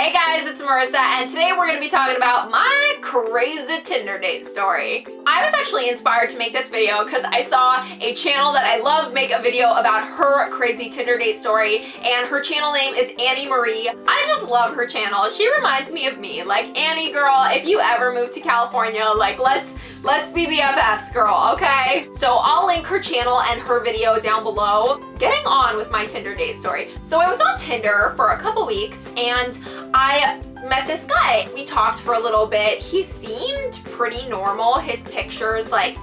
Hey guys, it's Marissa, and today we're going to be talking about my crazy Tinder date story. I was actually inspired to make this video because I saw a channel that I love make a video about her crazy Tinder date story, and her channel name is Annie Marie. I just love her channel. She reminds me of me. Like, Annie girl, if you ever move to California, like let's be BFFs, girl, okay? So I'll link her channel and her video down below. Getting on with my Tinder date story. So I was on Tinder for a couple weeks and I met this guy. We talked for a little bit. He seemed pretty normal. His pictures, like,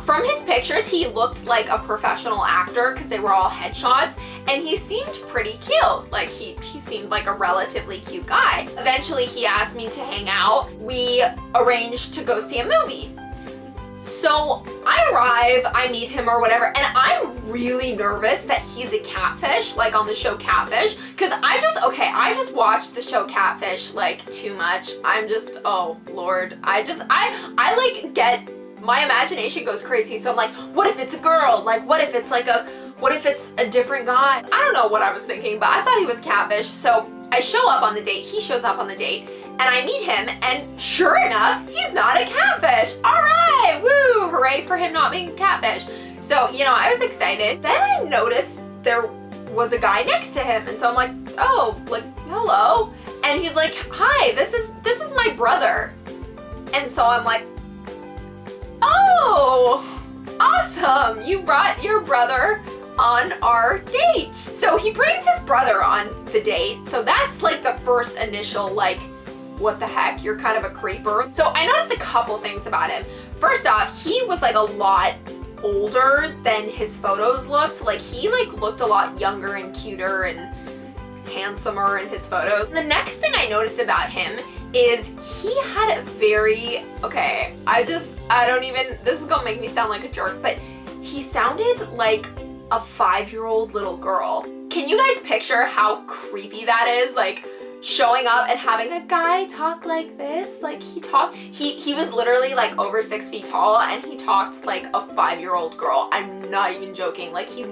from his pictures, he looked like a professional actor because they were all headshots, and he seemed pretty cute. Like, he seemed like a relatively cute guy. Eventually, he asked me to hang out. We arranged to go see a movie. So I arrive, I meet him or whatever, and I'm really nervous that he's a catfish, like on the show Catfish, because I just watched the show Catfish like too much. I'm just, oh Lord, I like get, my imagination goes crazy. So I'm like, what if it's a girl? Like, what if it's a different guy? I don't know what I was thinking, but I thought he was catfish. So I show up on the date, he shows up on the date, and I meet him, and sure enough, he's not a catfish. All right, woo, hooray for him not being a catfish. So, you know, I was excited. Then I noticed there was a guy next to him, and so I'm like, oh, like, hello. And he's like, hi, this is my brother. And so I'm like, oh, awesome, you brought your brother on our date. So he brings his brother on the date. So that's like the first initial, like, what the heck, you're kind of a creeper. So I noticed a couple things about him. First off, he was like a lot older than his photos looked. Like, he like looked a lot younger and cuter and handsomer in his photos. And the next thing I noticed about him is he had a very, okay, this is gonna make me sound like a jerk, but he sounded like a 5-year-old little girl. Can you guys picture how creepy that is? Like, showing up and having a guy talk like this. Like, he was literally like over 6 feet tall, and he talked like a 5-year-old girl. I'm not even joking. Like, he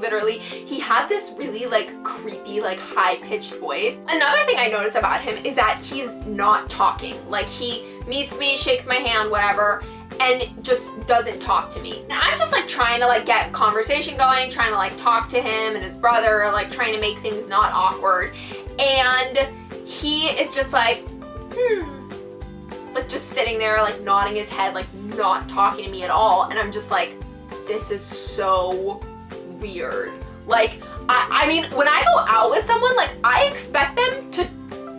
had this really like creepy, like high-pitched voice. Another thing I noticed about him is that he's not talking. Like, he meets me, shakes my hand, whatever, and just doesn't talk to me. And I'm just like trying to like get conversation going, trying to like talk to him and his brother, like trying to make things not awkward. And he is just like, like just sitting there, like nodding his head, like not talking to me at all. And I'm just like, this is so weird. Like, I mean, when I go out with someone, like, I expect them to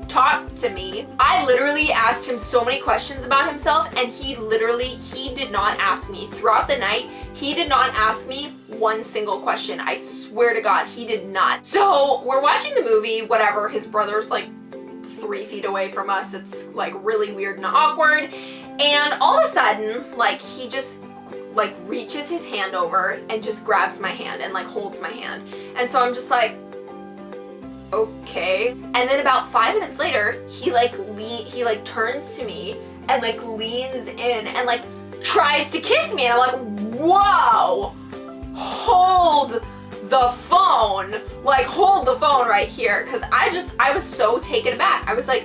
talk to me. I literally asked him so many questions about himself, and he did not ask me throughout the night. He did not ask me one single question. I swear to God, he did not. So we're watching the movie, whatever. His brother's like 3 feet away from us. It's like really weird and awkward. And all of a sudden, like, he just like reaches his hand over and just grabs my hand and like holds my hand. And so I'm just like, okay. And then about 5 minutes later, he turns to me and like leans in and like tries to kiss me, and I'm like, whoa, hold the phone, like hold the phone right here. Cause I was so taken aback. I was like,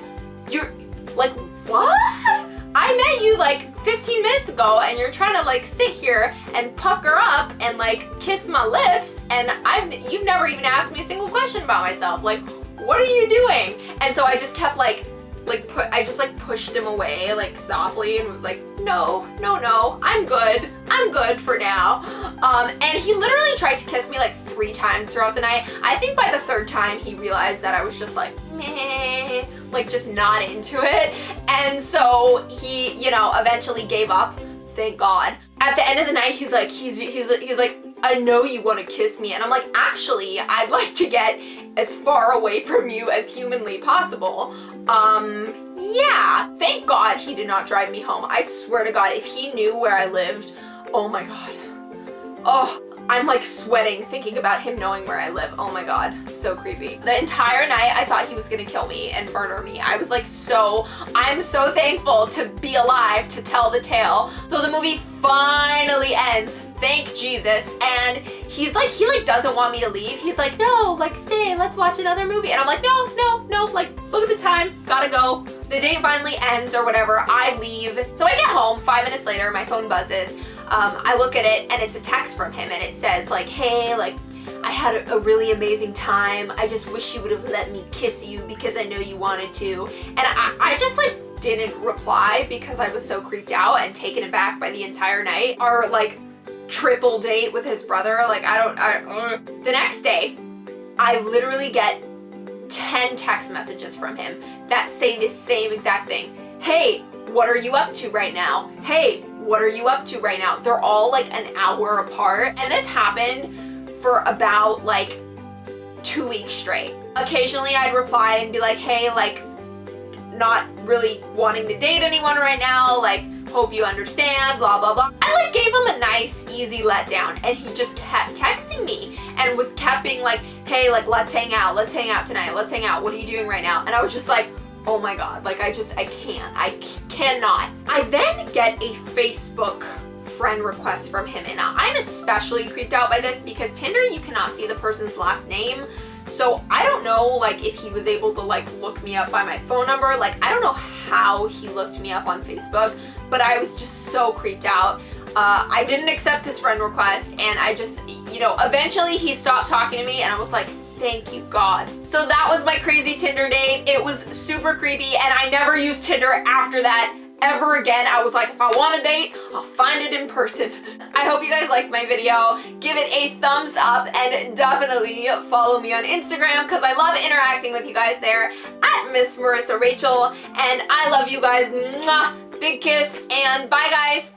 you're like, what? I met you like 15 minutes ago, and you're trying to like sit here and pucker up and like kiss my lips, and you've never even asked me a single question about myself. Like, what are you doing? And so I just kept I just pushed him away like softly and was like, no, I'm good for now. And he literally tried to kiss me like 3 times throughout the night. I think by the 3rd time he realized that I was just like, meh, like just not into it. And so he, you know, eventually gave up, thank God. At the end of the night, he's like, I know you want to kiss me. And I'm like, actually, I'd like to get as far away from you as humanly possible. Yeah, thank God he did not drive me home. I swear to God, if he knew where I lived, oh my God. Oh, I'm like sweating thinking about him knowing where I live. Oh my God, so creepy. The entire night I thought he was gonna kill me and murder me. I was like, I'm so thankful to be alive to tell the tale. So the movie finally ends. thank Jesus. And he's like, he like doesn't want me to leave. He's like, no, like stay, let's watch another movie. And I'm like, no, like look at the time, gotta go. The date finally ends or whatever, I leave. So I get home, 5 minutes later, my phone buzzes. I look at it and it's a text from him and it says like, hey, like, I had a really amazing time. I just wish you would have let me kiss you because I know you wanted to. And I just like didn't reply because I was so creeped out and taken aback by the entire night. Our like triple date with his brother, like The next day, I literally get 10 text messages from him that say the same exact thing. Hey, what are you up to right now? Hey, what are you up to right now? They're all like an hour apart. And this happened for about like 2 weeks straight. Occasionally I'd reply and be like, hey, like not really wanting to date anyone right now, like hope you understand, blah, blah, blah. I like gave him a nice, easy letdown and he just kept texting me and kept being like, hey, like let's hang out tonight, let's hang out, what are you doing right now? And I was just like, oh my God, like I cannot. I then get a Facebook friend request from him, and I'm especially creeped out by this because Tinder, you cannot see the person's last name. So I don't know like if he was able to like look me up by my phone number. Like I don't know how he looked me up on Facebook, but I was just so creeped out. I didn't accept his friend request and I just, you know, eventually he stopped talking to me and I was like, thank you God. So that was my crazy Tinder date. It was super creepy and I never used Tinder after that ever again. I was like, if I want a date, I'll find it in person. I hope you guys liked my video. Give it a thumbs up and definitely follow me on Instagram because I love interacting with you guys there at Miss Marissa Rachel. And I love you guys. Mwah! Big kiss and bye guys.